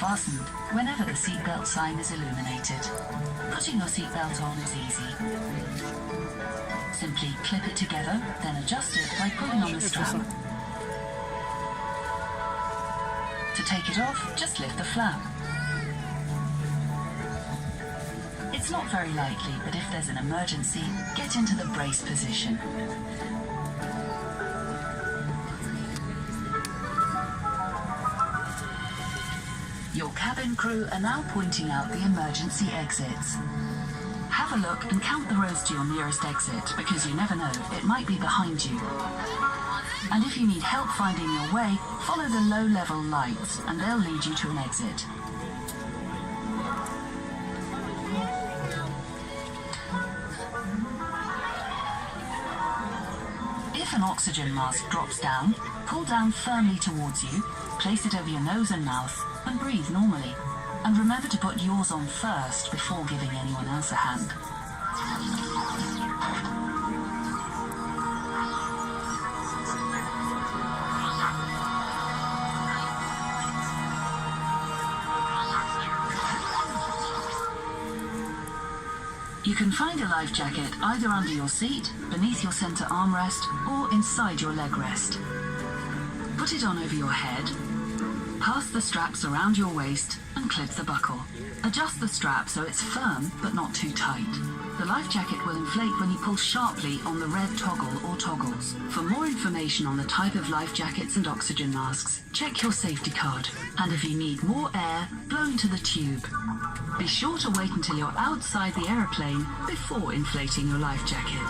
fastened whenever the seatbelt sign is illuminated. Putting your seatbelt on is easy. Simply clip it together, then adjust it by pulling on the strap. To take it off, just lift the flap. It's not very likely, but if there's an emergency, get into the brace position. Your cabin crew are now pointing out the emergency exits. Have a look and count the rows to your nearest exit, because you never know, it might be behind you. And if you need help finding your way, follow the low-level lights and they'll lead you to an exit. If an oxygen mask drops down, pull down firmly towards you, place it over your nose and mouth, and breathe normally. And remember to put yours on first before giving anyone else a hand. You can find a life jacket either under your seat, beneath your center armrest, or inside your leg rest. Put it on over your head, pass the straps around your waist, and clip the buckle. Adjust the strap so it's firm but not too tight. The life jacket will inflate when you pull sharply on the red toggle or toggles. For more information on the type of life jackets and oxygen masks, check your safety card. And if you need more air, blow into the tube. Be sure to wait until you're outside the aeroplane before inflating your life jacket.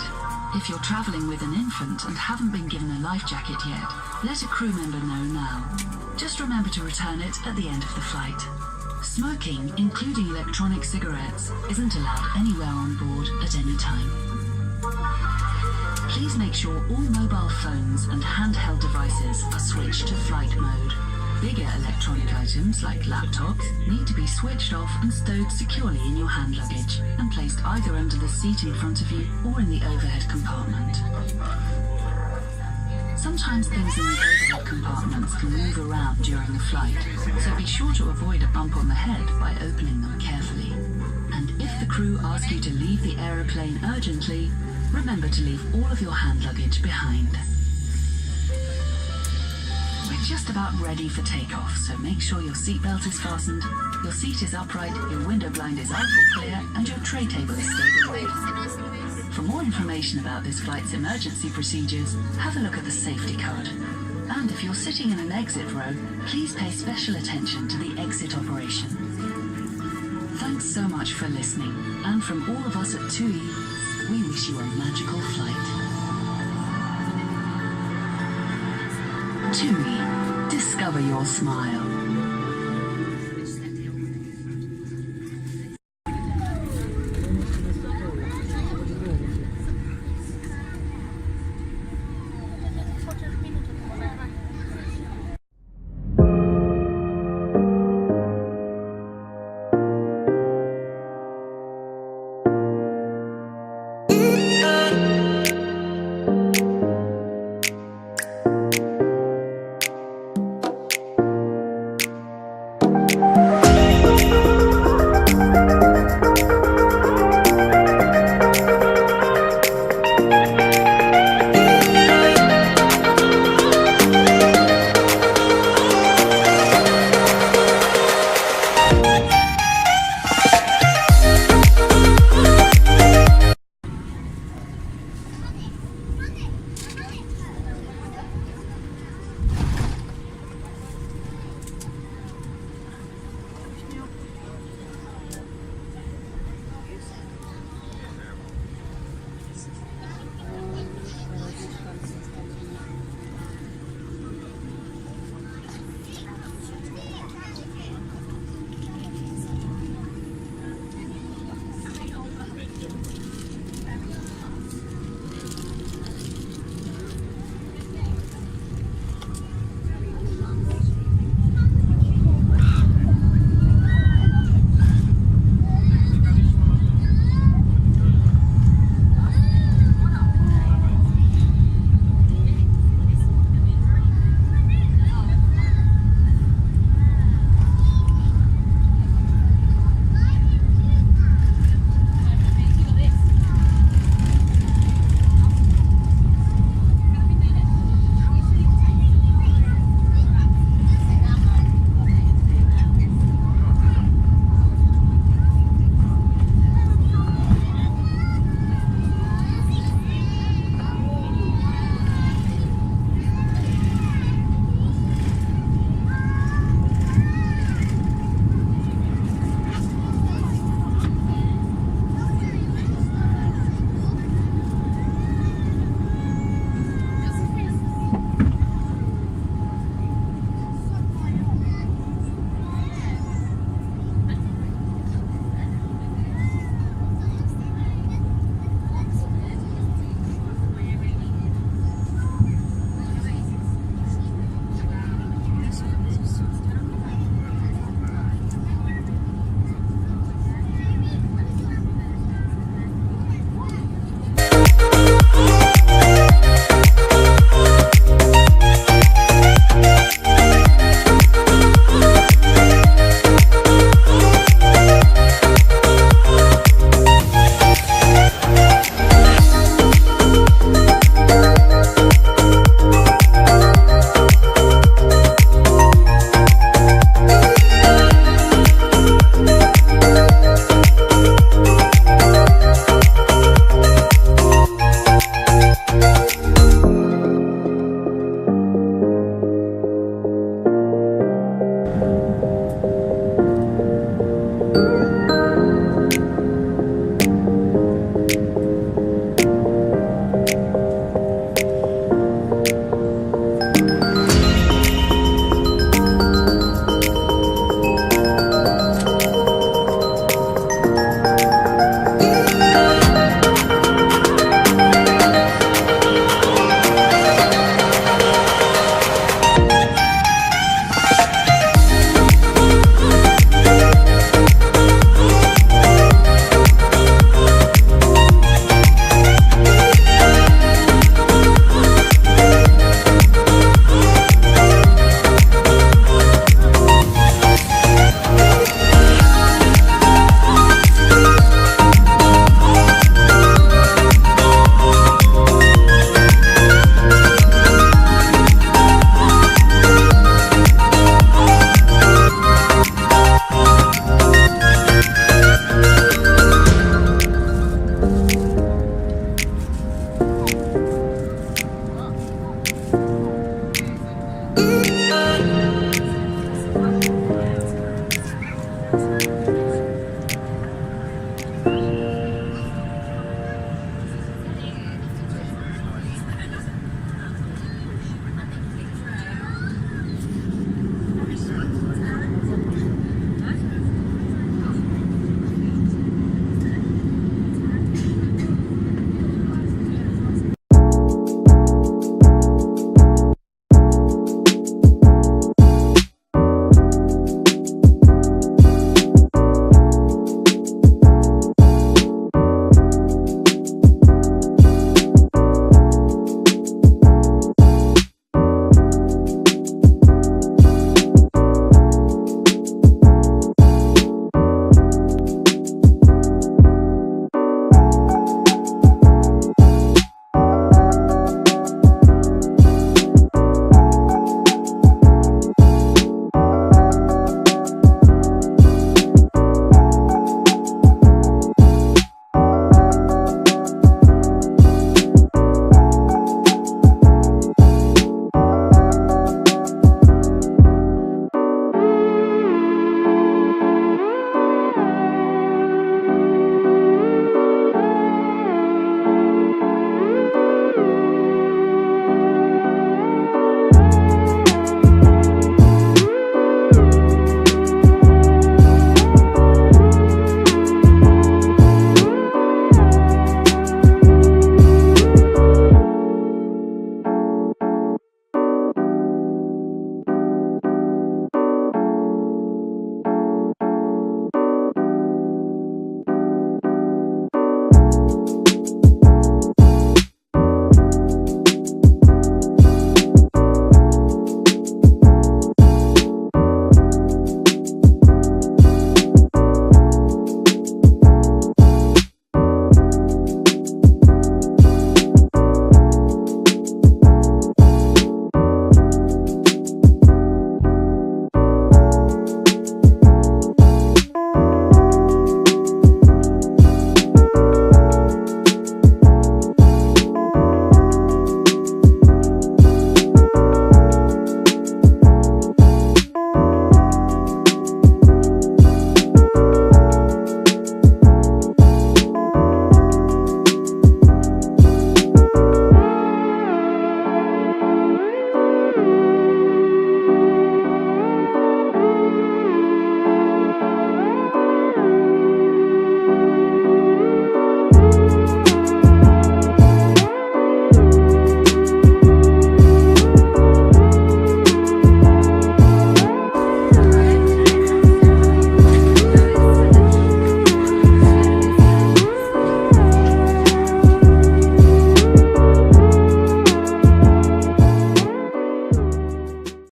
If you're traveling with an infant and haven't been given a life jacket yet, let a crew member know now. Just remember to return it at the end of the flight. Smoking, including electronic cigarettes, isn't allowed anywhere on board at any time. Please make sure all mobile phones and handheld devices are switched to flight mode. Bigger electronic items like laptops need to be switched off and stowed securely in your hand luggage and placed either under the seat in front of you or in the overhead compartment. Sometimes things in the overhead compartments can move around during the flight, so be sure to avoid a bump on the head by opening them carefully. And if the crew ask you to leave the aeroplane urgently, remember to leave all of your hand luggage behind. We're just about ready for takeoff, so make sure your seatbelt is fastened, your seat is upright, your window blind is out or clear, and your tray table is stowed away. For more information about this flight's emergency procedures, have a look at the safety card. And if you're sitting in an exit row, please pay special attention to the exit operation. Thanks so much for listening, and from all of us at TUI, we wish you a magical flight. TUI, discover your smile.